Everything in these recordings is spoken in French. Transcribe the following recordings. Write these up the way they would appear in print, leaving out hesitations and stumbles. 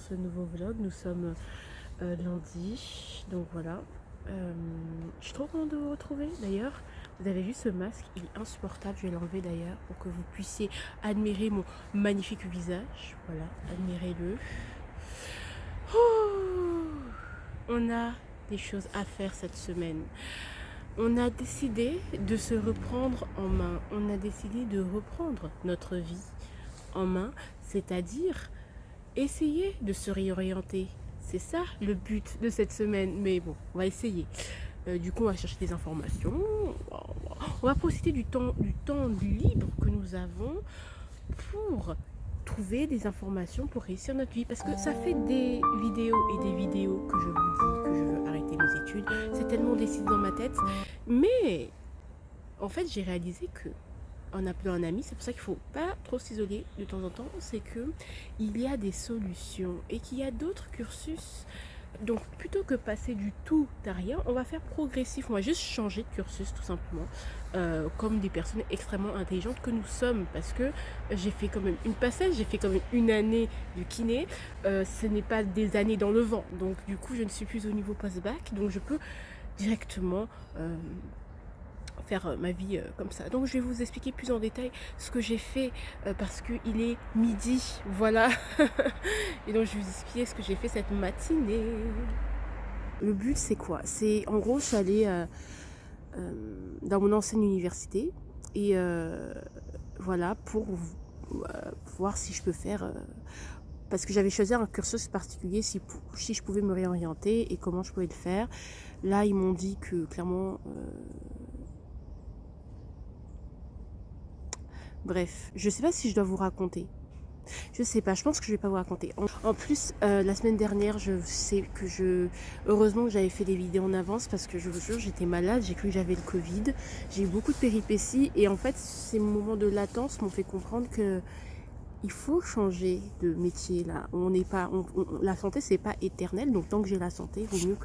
ce nouveau vlog. Nous sommes lundi, donc voilà. Je suis trop contente de vous retrouver d'ailleurs. Vous avez vu ce masque, il est insupportable. Je vais l'enlever d'ailleurs pour que vous puissiez admirer mon magnifique visage. Voilà, admirez-le. On a des choses à faire cette semaine. On a décidé de se reprendre en main. On a décidé de reprendre notre vie en main, c'est-à-dire essayer de se réorienter. C'est ça le but de cette semaine. Mais bon, on va essayer. Du coup, on va chercher des informations. On va profiter du temps libre que nous avons pour trouver des informations pour réussir notre vie. Parce que ça fait des vidéos et des vidéos que je vous dis que je veux arrêter mes études. C'est tellement décidé dans ma tête. Mais en fait, j'ai réalisé que en appelant un ami, c'est pour ça qu'il ne faut pas trop s'isoler de temps en temps, c'est que il y a des solutions et qu'il y a d'autres cursus. Donc plutôt que passer du tout à rien, on va faire progressif, on va juste changer de cursus tout simplement, comme des personnes extrêmement intelligentes que nous sommes, parce que j'ai fait quand même une passage, j'ai fait quand même une année de kiné, ce n'est pas des années dans le vent, donc du coup je ne suis plus au niveau post-bac, donc je peux directement faire ma vie comme ça. Donc je vais vous expliquer plus en détail ce que j'ai fait parce qu'il est midi, voilà. Et donc je vais vous expliquer ce que j'ai fait cette matinée. Le but c'est quoi? C'est en gros je suis allée dans mon ancienne université et voilà pour voir si je peux faire parce que j'avais choisi un cursus particulier si je pouvais me réorienter et comment je pouvais le faire. Là ils m'ont dit que clairement bref, je sais pas si je dois vous raconter. Je sais pas, je pense que je vais pas vous raconter. En plus, la semaine dernière, je sais que heureusement que j'avais fait des vidéos en avance parce que je vous jure, j'étais malade, j'ai cru que j'avais le Covid. J'ai eu beaucoup de péripéties et en fait, ces moments de latence m'ont fait comprendre que il faut changer de métier là. On n'est pas, la santé c'est pas éternel, donc tant que j'ai la santé, il vaut mieux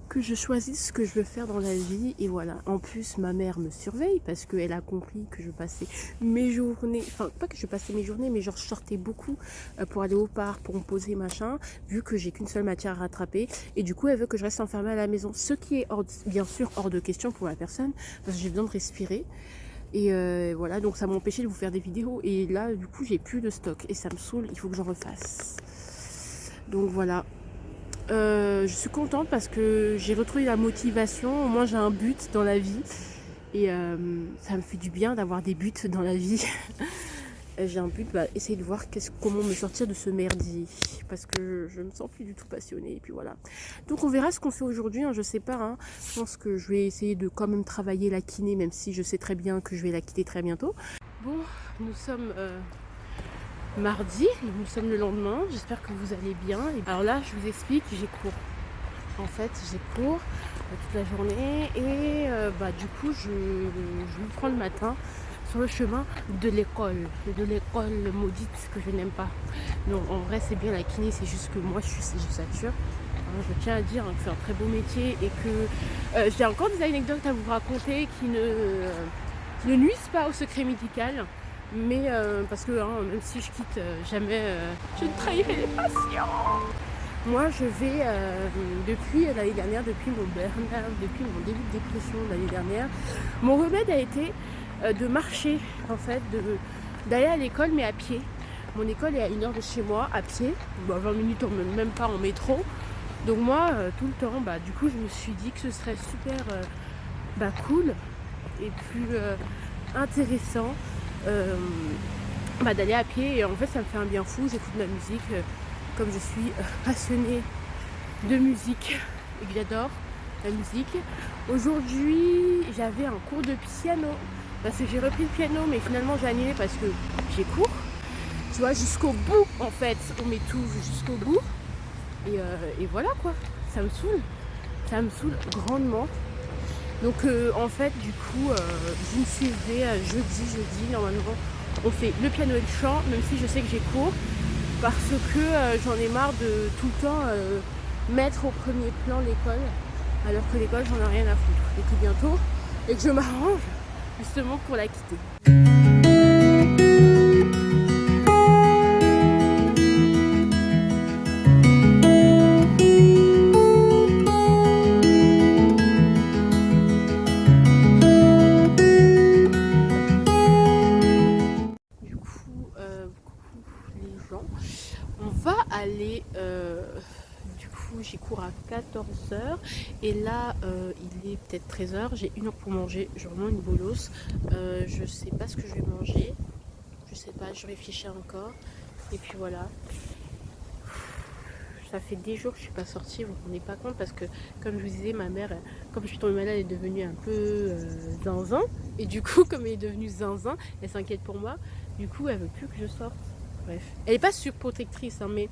que je choisisse ce que je veux faire dans la vie. Et voilà, en plus ma mère me surveille parce qu'elle a compris que je passais mes journées, enfin pas que je passais mes journées, mais genre je sortais beaucoup pour aller au parc, pour me poser machin, vu que j'ai qu'une seule matière à rattraper, et du coup elle veut que je reste enfermée à la maison, ce qui est bien sûr hors de question pour la personne, parce que j'ai besoin de respirer. Et voilà, donc ça m'a empêché de vous faire des vidéos, et là du coup j'ai plus de stock et ça me saoule, il faut que j'en refasse. Donc voilà. Je suis contente parce que j'ai retrouvé la motivation, au moins j'ai un but dans la vie et ça me fait du bien d'avoir des buts dans la vie. J'ai un but, essayer de voir comment me sortir de ce merdier parce que je me sens plus du tout passionnée et puis voilà. Donc on verra ce qu'on fait aujourd'hui, hein, je sais pas, hein. Je pense que je vais essayer de quand même travailler la kiné même si je sais très bien que je vais la quitter très bientôt. Bon, nous sommes mardi, nous sommes le lendemain, j'espère que vous allez bien. Alors là, je vous explique, j'ai cours. En fait, j'ai cours toute la journée et du coup, je me prends le matin sur le chemin de l'école maudite que je n'aime pas. Non, en vrai, c'est bien la kiné, c'est juste que moi, je sature. Je tiens à dire que c'est un très beau métier et que j'ai encore des anecdotes à vous raconter qui ne nuisent pas au secret médical. Mais parce que même si je quitte jamais, je ne trahirai les patients. Moi je vais depuis l'année dernière, depuis mon burn-out, depuis mon début de dépression l'année dernière, mon remède a été de marcher en fait, d'aller à l'école mais à pied. Mon école est à 1 heure de chez moi, à pied, 20 minutes même pas en métro. Donc moi tout le temps, du coup je me suis dit que ce serait super cool et plus intéressant d'aller à pied, et en fait ça me fait un bien fou. J'écoute de la musique comme je suis passionnée de musique et que j'adore la musique. Aujourd'hui j'avais un cours de piano parce que j'ai repris le piano mais finalement j'ai annulé parce que j'ai cours, tu vois, jusqu'au bout en fait, on met tout jusqu'au bout et voilà quoi, ça me saoule grandement. Donc en fait du coup vous me suivrez jeudi normalement on fait le piano et le chant, même si je sais que j'ai cours, parce que j'en ai marre de tout le temps mettre au premier plan l'école, alors que l'école j'en ai rien à foutre, et que bientôt, et que je m'arrange justement pour la quitter. Et là, il est peut-être 13h, j'ai 1 heure pour manger, je remonte une bolosse. Je sais pas ce que je vais manger, je sais pas, je réfléchis encore. Et puis voilà. Ça fait des jours que je suis pas sortie, vous vous rendez pas compte parce que comme je vous disais, ma mère, comme je suis tombée malade, elle est devenue un peu zinzin. Et du coup, comme elle est devenue zinzin, elle s'inquiète pour moi. Du coup, elle veut plus que je sorte. Bref, elle est pas surprotectrice, hein, mais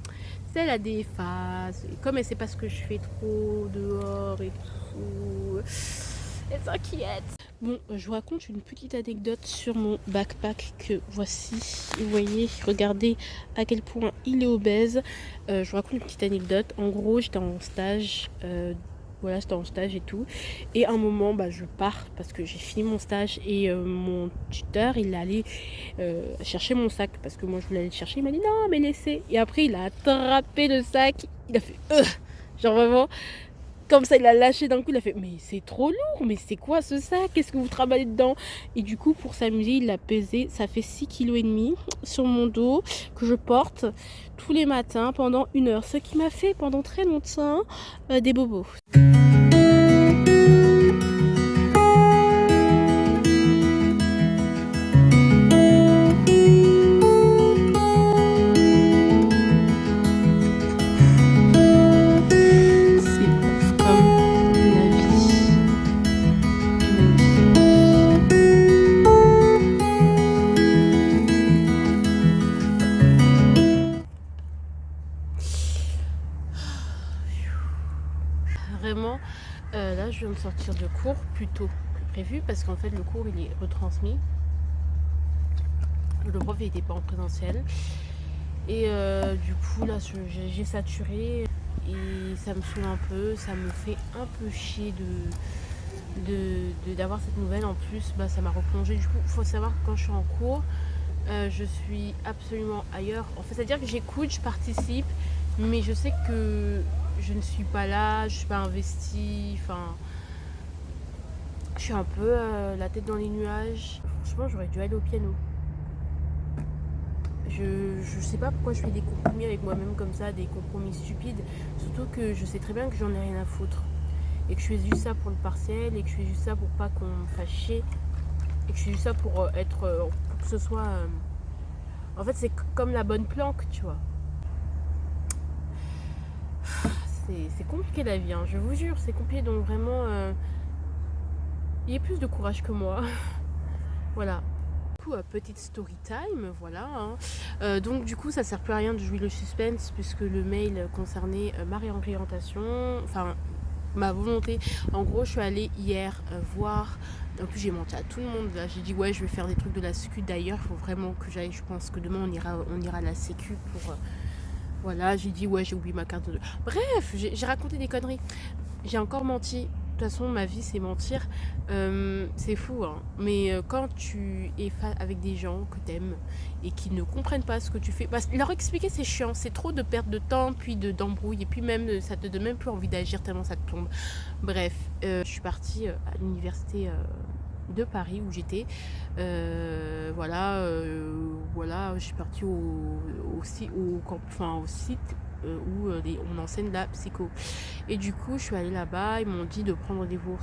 elle a des phases. Et comme elle sait pas ce que je fais trop dehors et tout, elle s'inquiète. Bon, je vous raconte une petite anecdote sur mon backpack que voici. Vous voyez, regardez à quel point il est obèse. Je vous raconte une petite anecdote. En gros, j'étais en stage. Voilà, j'étais en stage et tout. Et à un moment, je pars parce que j'ai fini mon stage et mon tuteur, il allait chercher mon sac parce que moi je voulais aller le chercher. Il m'a dit non, mais laissez. Et après, il a attrapé le sac. Il a fait genre vraiment. Comme ça, il a lâché d'un coup, il a fait mais c'est trop lourd, mais c'est quoi ce sac? Qu'est-ce que vous travaillez dedans? Et du coup, pour s'amuser, il l'a pesé. Ça fait 6,5 kg sur mon dos que je porte tous les matins pendant 1 heure. Ce qui m'a fait pendant très longtemps des bobos. Vraiment, là je viens de sortir de cours plus tôt que prévu parce qu'en fait le cours il est retransmis. Le prof n'était pas en présentiel et du coup là j'ai saturé et ça me saoule un peu, ça me fait un peu chier d'avoir cette nouvelle. En plus ça m'a replongé. Du coup il faut savoir que quand je suis en cours je suis absolument ailleurs. En fait, c'est-à-dire que j'écoute, je participe, mais je sais que je ne suis pas là, je ne suis pas investie. Enfin, je suis un peu la tête dans les nuages. Franchement, j'aurais dû aller au piano. Je sais pas pourquoi je fais des compromis avec moi-même comme ça, des compromis stupides. Surtout que je sais très bien que j'en ai rien à foutre. Et que je fais juste ça pour le partiel, et que je fais juste ça pour pas qu'on me fasse chier. Et que je fais juste ça pour être. Pour que ce soit. En fait, c'est comme la bonne planque, tu vois. C'est compliqué la vie, hein, je vous jure, c'est compliqué. Donc vraiment, il y a plus de courage que moi. Voilà. Du coup, petite story time, voilà. Hein. Donc du coup, ça sert plus à rien de jouer le suspense puisque le mail concernait ma réorientation, enfin ma volonté. En gros, je suis allée hier voir. En plus, j'ai menti à tout le monde. Là, j'ai dit ouais, je vais faire des trucs de la sécu. D'ailleurs, il faut vraiment que j'aille. Je pense que demain, on ira à la sécu pour. Voilà, j'ai dit ouais, j'ai oublié ma carte de. Bref, j'ai raconté des conneries. J'ai encore menti. De toute façon, ma vie, c'est mentir. C'est fou, hein. Mais quand tu es avec des gens que t'aimes et qui ne comprennent pas ce que tu fais, leur expliquer, c'est chiant. C'est trop de perte de temps, puis d'embrouille. Et puis même, ça te donne même plus envie d'agir tellement ça te plombe. Bref, je suis partie à l'université de Paris où j'étais. Voilà, je suis partie au site où on enseigne la psycho. Et du coup, je suis allée là-bas. Ils m'ont dit de prendre rendez-vous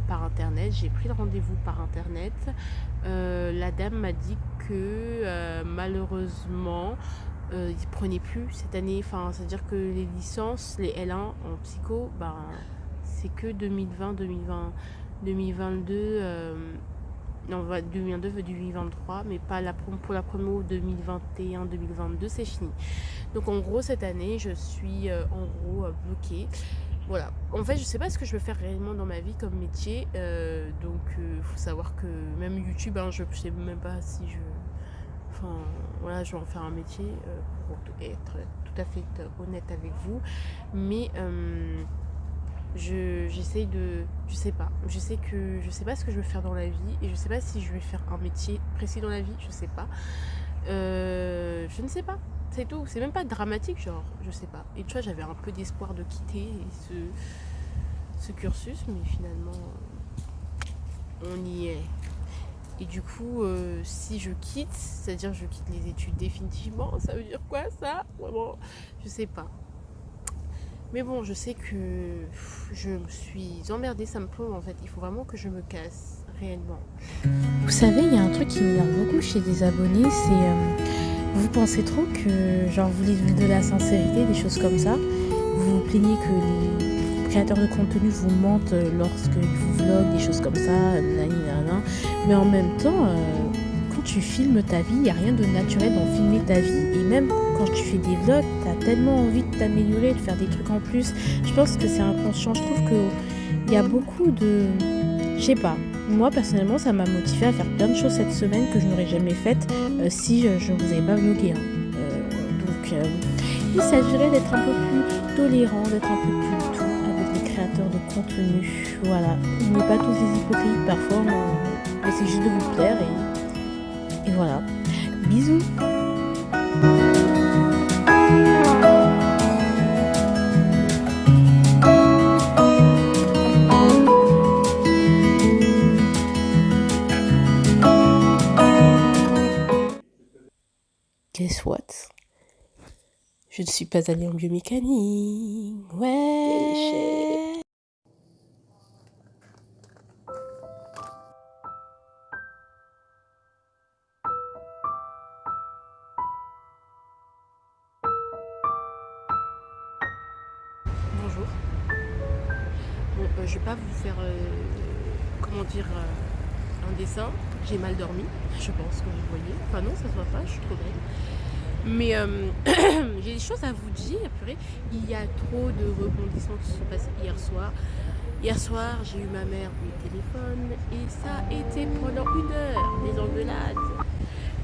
par internet. J'ai pris le rendez-vous par internet. La dame m'a dit que malheureusement, ils ne prenaient plus cette année. Enfin, c'est-à-dire que les licences, les L1 en psycho, c'est que 2020, 2022. Non, 2022 veut du 2023, mais pas pour la promo 2021-2022, c'est fini. Donc en gros, cette année, je suis bloquée. Voilà. En fait, je sais pas ce que je veux faire réellement dans ma vie comme métier. Donc, faut savoir que même YouTube, je sais même pas si je... Enfin, voilà, je vais en faire un métier pour être tout à fait honnête avec vous. Mais... j'essaye de... Je sais pas ce que je veux faire dans la vie et je sais pas si je vais faire un métier précis dans la vie, je sais pas. Je ne sais pas, c'est tout, c'est même pas dramatique, genre, je sais pas. Et tu vois, j'avais un peu d'espoir de quitter ce cursus, mais finalement, on y est. Et du coup, si je quitte, c'est-à-dire je quitte les études définitivement, ça veut dire quoi ça? Vraiment, je sais pas. Mais bon, je sais que je me suis emmerdée, ça me plombe en fait. Il faut vraiment que je me casse, réellement. Vous savez, il y a un truc qui m'énerve beaucoup chez des abonnés, c'est vous pensez trop que genre vous dites de la sincérité, des choses comme ça. Vous vous plaignez que les créateurs de contenu vous mentent lorsqu'ils vous vloguent, des choses comme ça, nanana. Mais en même temps, quand tu filmes ta vie, il n'y a rien de naturel dans filmer ta vie. Et même quand tu fais des vlogs, tu as tellement envie de t'améliorer, de faire des trucs en plus. Je pense que c'est inconscient. Je trouve qu'il y a beaucoup de... Je sais pas. Moi, personnellement, ça m'a motivée à faire plein de choses cette semaine que je n'aurais jamais faites si je ne vous avais pas vlogué. Il s'agirait d'être un peu plus tolérant, d'être un peu plus doux avec les créateurs de contenu. Voilà. On n'est pas tous des hypocrites parfois, mais c'est juste de vous plaire et voilà. Bisous. Guess what? Je ne suis pas allée en biomécanique. Ouais. Bonjour. Bon, je vais pas vous faire, un dessin. J'ai mal dormi, je pense que vous voyez. Enfin non, ça se voit pas, je suis trop belle. Mais j'ai des choses à vous dire, purée. Il y a trop de rebondissements qui se sont passés hier soir. Hier soir, j'ai eu ma mère au téléphone et ça a été pendant 1 heure, des engueulades.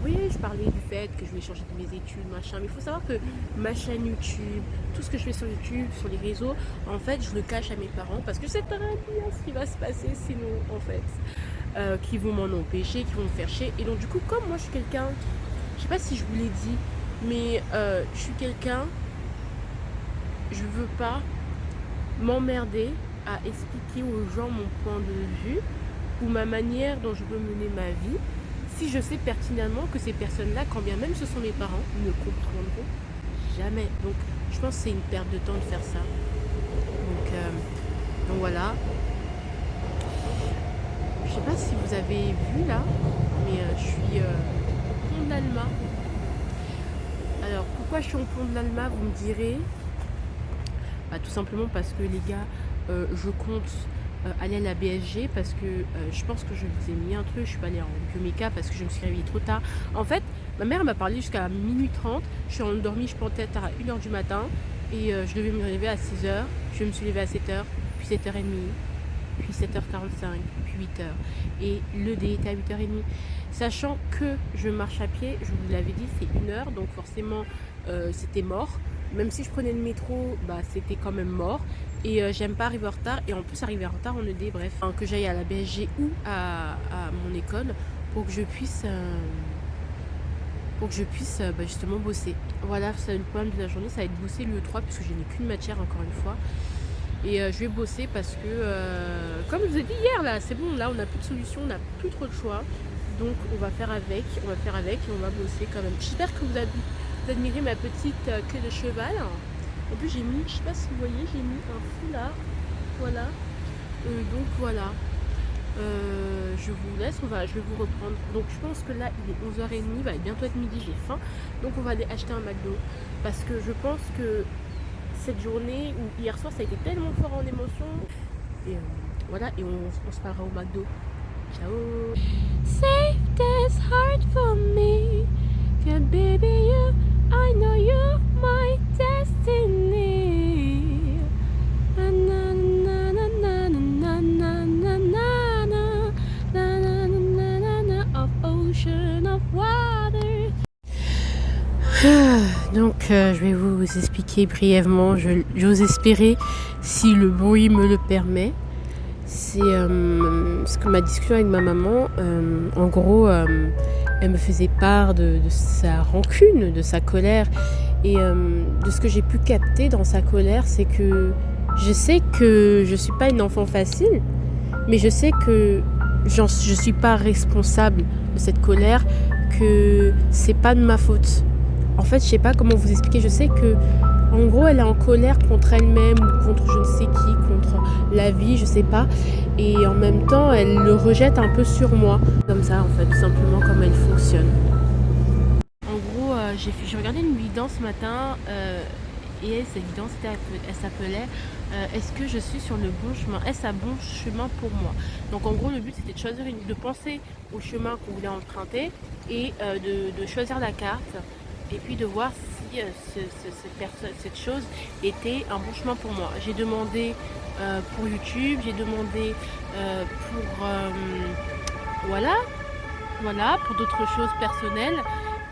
Oui, je parlais du fait que je voulais changer de mes études, machin. Mais il faut savoir que ma chaîne YouTube, tout ce que je fais sur YouTube, sur les réseaux, en fait, je le cache à mes parents parce que je sais très bien ce qui va se passer sinon, en fait. Qui vont m'en empêcher, qui vont me faire chier. Et donc, du coup, comme moi, je suis quelqu'un, je sais pas si je vous l'ai dit, mais je suis quelqu'un, je veux pas m'emmerder à expliquer aux gens mon point de vue ou ma manière dont je veux mener ma vie si je sais pertinemment que ces personnes-là, quand bien même ce sont mes parents, ne comprendront jamais. Donc je pense que c'est une perte de temps de faire ça. Donc voilà. Je sais pas si vous avez vu là, mais je suis au pont de l'Alma. Alors pourquoi je suis au pont de l'Alma, vous me direz? Tout simplement parce que les gars, je compte aller à la BSG parce que je pense que je vous ai mis un truc. Je suis pas allée en bioméca parce que je me suis réveillée trop tard. En fait, ma mère m'a parlé jusqu'à minuit 30. Je suis endormie, je pense peut-être à 1h du matin et je devais me réveiller à 6h. Je me suis levée à 7h, puis 7h30, puis 7h45, puis 8h. Et le dé était à 8h30. Sachant que je marche à pied, je vous l'avais dit, c'est 1 heure, donc forcément c'était mort. Même si je prenais le métro, c'était quand même mort. Et j'aime pas arriver en retard. Et en plus, arriver en retard en ED, bref. Que j'aille à la BSG ou à mon école pour que je puisse, justement bosser. Voilà, c'est le problème de la journée, ça va être bosser le 3 puisque je n'ai qu'une matière encore une fois. Et je vais bosser parce que, comme je vous ai dit hier, là, c'est bon, là, on n'a plus de solution, on n'a plus trop de choix. Donc, on va faire avec et on va bosser quand même. J'espère que vous admirez ma petite queue de cheval. En plus, j'ai mis, je sais pas si vous voyez, j'ai mis un foulard. Voilà. Donc, voilà. Je vous laisse, je vais vous reprendre. Donc, je pense que là, il est 11h30, il va bientôt être midi, j'ai faim. Donc, on va aller acheter un McDo. Parce que je pense que cette journée ou hier soir ça a été tellement fort en émotion et voilà, et on se parlera au McDo. Ciao. Save this heart for me, yeah baby, you, I know you're my destiny. Na na na na na na na na na na na na of ocean of water. Donc je vais vous expliquer brièvement, j'ose espérer si le bruit me le permet. C'est ce que ma discussion avec ma maman, en gros, elle me faisait part de sa rancune, de sa colère. Et de ce que j'ai pu capter dans sa colère, c'est que je sais que je ne suis pas une enfant facile, mais je sais que je ne suis pas responsable de cette colère, que c'est pas de ma faute. En fait, je sais pas comment vous expliquer. Je sais que En gros, elle est en colère contre elle-même ou contre je ne sais qui, contre la vie, je sais pas. Et en même temps, elle le rejette un peu sur moi. Comme ça, en fait, tout simplement comme elle fonctionne. En gros, j'ai regardé une vidéo ce matin et cette vidéo, elle s'appelait Est-ce que je suis sur le bon chemin? Est-ce un bon chemin pour moi? Donc en gros, le but c'était de choisir, de penser au chemin qu'on voulait emprunter et de choisir la carte et puis de voir si cette chose était un bon chemin pour moi. J'ai demandé pour YouTube, j'ai demandé pour voilà, pour d'autres choses personnelles.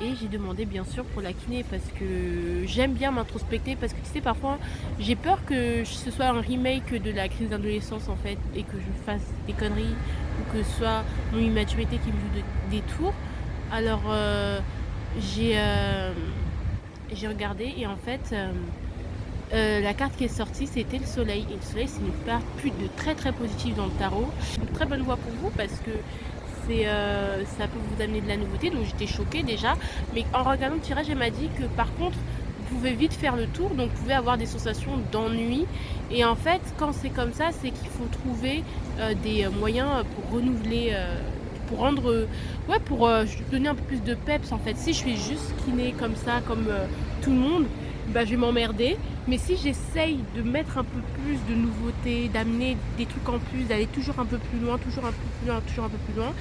Et j'ai demandé bien sûr pour la kiné parce que j'aime bien m'introspecter parce que tu sais parfois j'ai peur que ce soit un remake de la crise d'adolescence en fait et que je fasse des conneries ou que ce soit mon immaturité qui me joue des tours. Alors j'ai regardé et en fait la carte qui est sortie c'était le soleil et le soleil c'est une carte plus de très très positive dans le tarot. Une très bonne voie pour vous parce que ça peut vous amener de la nouveauté, donc j'étais choquée déjà, mais en regardant le tirage elle m'a dit que par contre vous pouvez vite faire le tour, donc vous pouvez avoir des sensations d'ennui et en fait quand c'est comme ça c'est qu'il faut trouver des moyens pour renouveler pour rendre pour donner un peu plus de peps en fait. Si je fais juste kiné comme ça comme tout le monde, bah, je vais m'emmerder. Mais si j'essaye de mettre un peu plus de nouveautés, d'amener des trucs en plus, d'aller toujours un peu plus loin, toujours un peu plus loin, toujours un peu plus loin,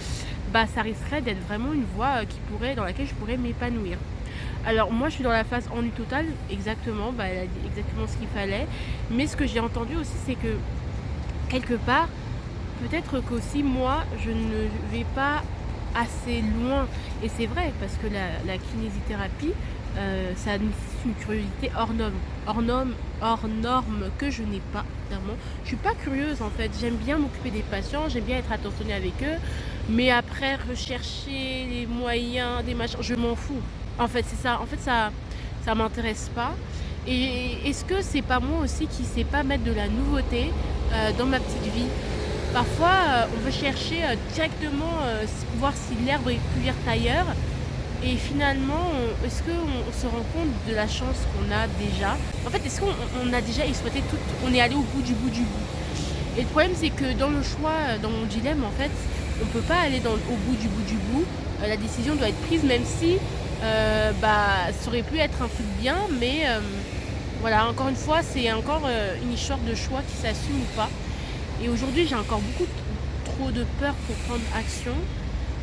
bah ça risquerait d'être vraiment une voie dans laquelle je pourrais m'épanouir. Alors moi je suis dans la phase ennui total, exactement, bah, elle a dit exactement ce qu'il fallait. Mais ce que j'ai entendu aussi c'est que quelque part, peut-être qu'aussi moi je ne vais pas assez loin. Et c'est vrai parce que la kinésithérapie, ça nécessite une curiosité hors norme que je n'ai pas clairement. Je suis pas curieuse en fait. J'aime bien m'occuper des patients, j'aime bien être attentionnée avec eux, mais après rechercher les moyens, des machins, je m'en fous. En fait, c'est ça. En fait, ça m'intéresse pas. Et est-ce que c'est pas moi aussi qui sais pas mettre de la nouveauté dans ma petite vie? Parfois, on veut chercher directement voir si l'herbe est plus verte ailleurs. Et finalement, est-ce qu'on se rend compte de la chance qu'on a déjà? En fait, est-ce qu'on a déjà exploité tout? On est allé au bout du bout du bout. Et le problème, c'est que dans le choix, dans mon dilemme, en fait, on ne peut pas aller au bout du bout du bout. La décision doit être prise, même si ça aurait pu être un truc bien. Mais voilà, encore une fois, c'est encore une histoire de choix qui s'assume ou pas. Et aujourd'hui, j'ai encore beaucoup trop de peur pour prendre action.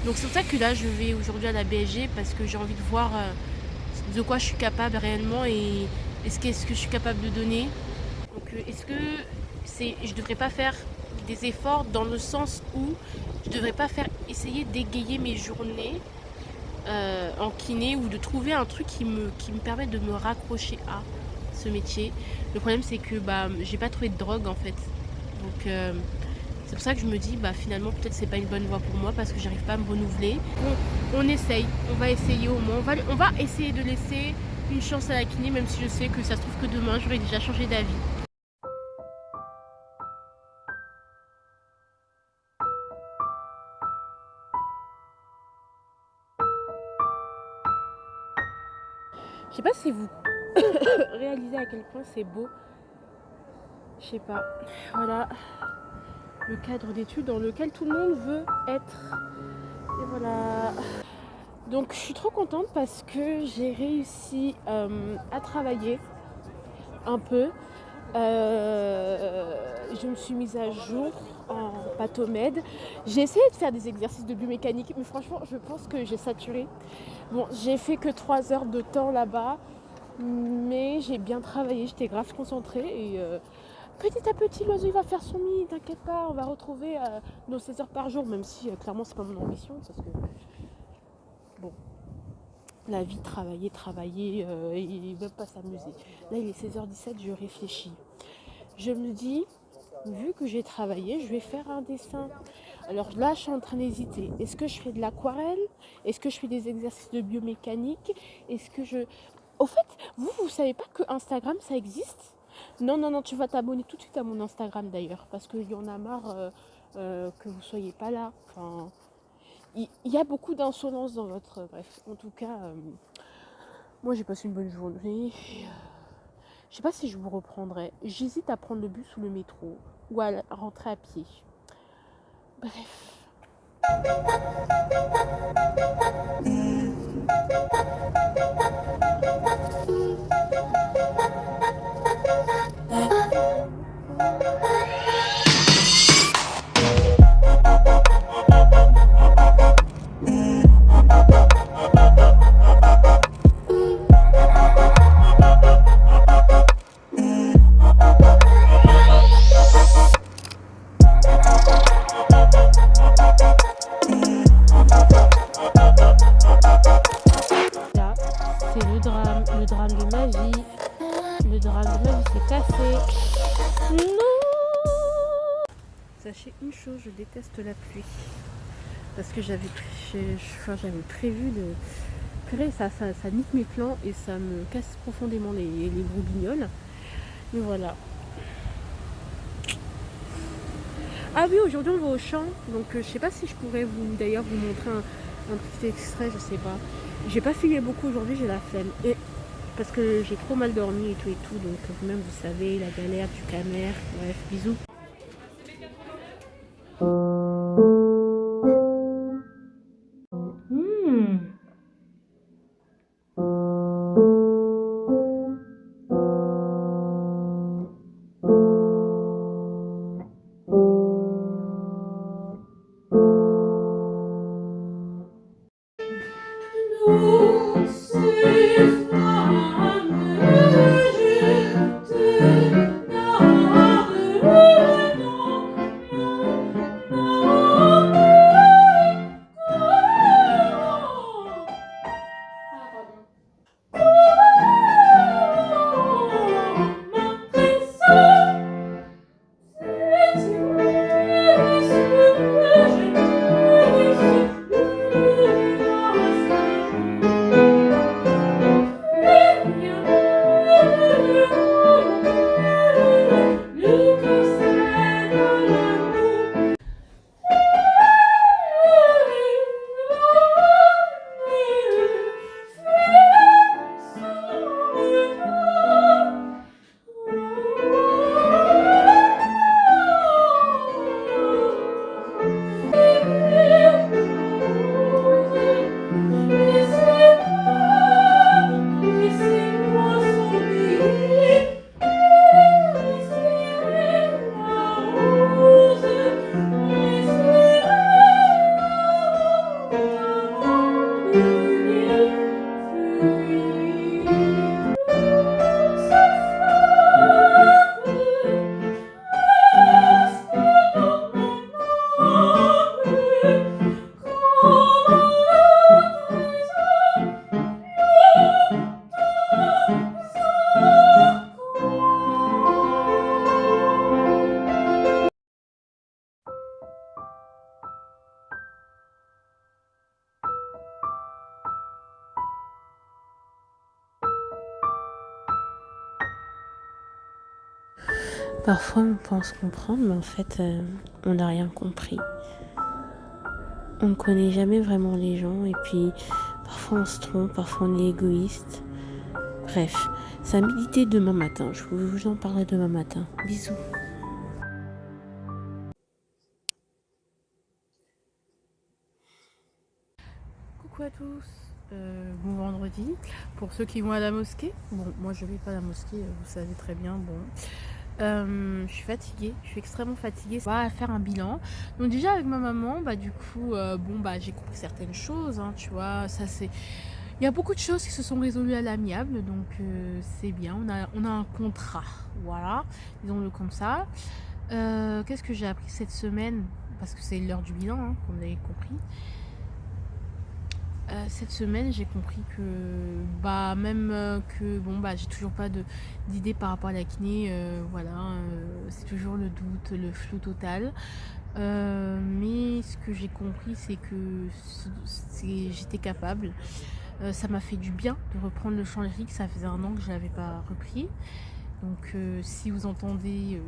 Donc c'est pour ça que là, je vais aujourd'hui à la BSG parce que j'ai envie de voir de quoi je suis capable réellement et qu'est-ce que je suis capable de donner. Donc est-ce que je devrais pas faire des efforts dans le sens où je devrais pas essayer d'égayer mes journées en kiné ou de trouver un truc qui me permet de me raccrocher à ce métier. Le problème c'est que j'ai pas trouvé de drogue en fait. Donc c'est pour ça que je me dis finalement peut-être c'est pas une bonne voie pour moi parce que j'arrive pas à me renouveler. Bon, on essaye, on va essayer au moins. On va essayer de laisser une chance à la kiné même si je sais que ça se trouve que demain j'aurai déjà changé d'avis. Je sais pas si vous réalisez à quel point c'est beau. Je sais pas. Voilà le cadre d'études dans lequel tout le monde veut être. Et voilà. Donc je suis trop contente parce que j'ai réussi à travailler un peu. Je me suis mise à jour en pathomède. J'ai essayé de faire des exercices de biomécanique, mais franchement, je pense que j'ai saturé. Bon, j'ai fait que 3 heures de temps là-bas, mais j'ai bien travaillé, j'étais grave concentrée et petit à petit, l'oiseau il va faire son nid, t'inquiète pas, on va retrouver nos 16 heures par jour, même si clairement c'est pas mon ambition, parce que bon, la vie, travailler, et même pas s'amuser. Là il est 16h17, je réfléchis. Je me dis, vu que j'ai travaillé, je vais faire un dessin. Alors là, je suis en train d'hésiter. Est-ce que je fais de l'aquarelle? Est-ce que je fais des exercices de biomécanique? Est-ce que je... Au fait, vous savez pas que Instagram, ça existe? Non, tu vas t'abonner tout de suite à mon Instagram d'ailleurs, parce qu'il y en a marre que vous soyez pas là. Enfin, il y a beaucoup d'insolence dans votre... Bref, en tout cas, moi j'ai passé une bonne journée. Je sais pas si je vous reprendrai. J'hésite à prendre le bus ou le métro ou à rentrer à pied. Bref. Là, c'est le drame de ma vie. Le drame de ma vie s'est cassé. Non! Sachez une chose, je déteste la pluie. Parce que j'avais prévu de... Purée, ça nique mes plans et ça me casse profondément les gros guignols. Mais voilà. Ah oui, aujourd'hui on va au champ. Donc je sais pas si je pourrais d'ailleurs vous montrer un petit extrait, je sais pas. J'ai pas filé beaucoup aujourd'hui, j'ai la flemme. Et parce que j'ai trop mal dormi et tout. Donc vous-même vous savez, la galère du camère. Bref, bisous. Parfois on pense comprendre, mais en fait on n'a rien compris. On ne connaît jamais vraiment les gens et puis parfois on se trompe, parfois on est égoïste. Bref, ça a médité demain matin. Je vous en parlerai demain matin. Bisous. Coucou à tous. Bon vendredi. Pour ceux qui vont à la mosquée. Bon, moi je vais pas à la mosquée, vous savez très bien. Bon. Je suis fatiguée, je suis extrêmement fatiguée. On va faire un bilan. Donc déjà avec ma maman, du coup, j'ai compris certaines choses, hein, tu vois. Ça c'est, il y a beaucoup de choses qui se sont résolues à l'amiable, donc c'est bien. On a un contrat, voilà, disons-le comme ça. Qu'est-ce que j'ai appris cette semaine? Parce que c'est l'heure du bilan, hein, comme vous avez compris. Cette semaine, j'ai compris que j'ai toujours pas d'idée par rapport à la kiné, c'est toujours le doute, le flou total. Mais ce que j'ai compris, c'est que j'étais capable. Ça m'a fait du bien de reprendre le chant lyrique, ça faisait 1 an que je l'avais pas repris. Donc si vous entendez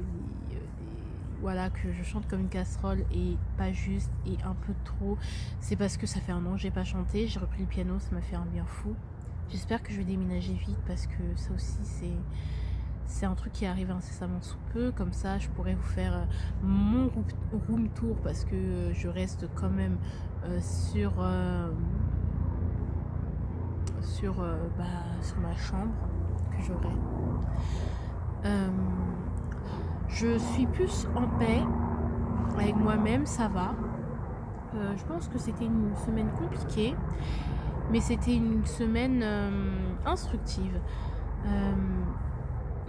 que je chante comme une casserole et pas juste et un peu trop, c'est parce que ça fait 1 an que j'ai pas chanté. J'ai repris le piano, ça m'a fait un bien fou. J'espère que je vais déménager vite parce que ça aussi C'est un truc qui arrive incessamment sous peu, comme ça je pourrais vous faire mon room tour parce que je reste quand même sur ma chambre que j'aurai. Je suis plus en paix avec moi-même, ça va. Je pense que c'était une semaine compliquée, mais c'était une semaine instructive.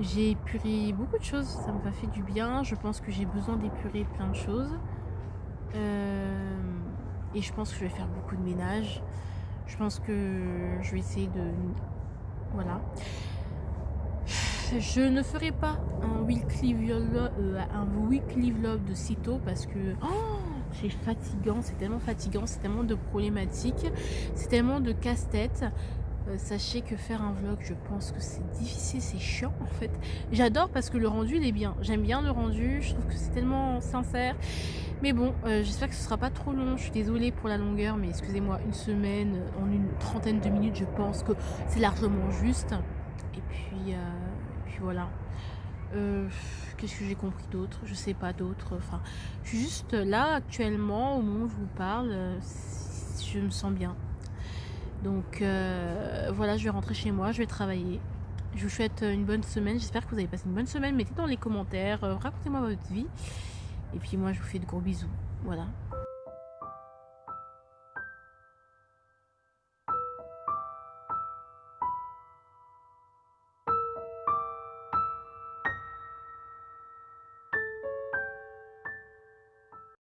J'ai épuré beaucoup de choses, ça m'a fait du bien. Je pense que j'ai besoin d'épurer plein de choses. Et je pense que je vais faire beaucoup de ménage. Je pense que je vais essayer de... Voilà. Je ne ferai pas un weekly vlog de sitôt parce que c'est fatigant, c'est tellement fatigant, c'est tellement de problématiques, c'est tellement de casse-tête. Sachez que faire un vlog, je pense que c'est difficile, c'est chiant en fait. J'adore parce que le rendu il est bien, j'aime bien le rendu, je trouve que c'est tellement sincère. Mais bon, j'espère que ce sera pas trop long, je suis désolée pour la longueur, mais excusez-moi, une semaine en une trentaine de minutes, je pense que c'est largement juste. Et puis voilà. Qu'est-ce que j'ai compris d'autre? Je sais pas d'autre. Enfin, je suis juste là actuellement, au moment où je vous parle, je me sens bien. Donc voilà, je vais rentrer chez moi, je vais travailler. Je vous souhaite une bonne semaine. J'espère que vous avez passé une bonne semaine. Mettez dans les commentaires, racontez-moi votre vie. Et puis moi, je vous fais de gros bisous. Voilà.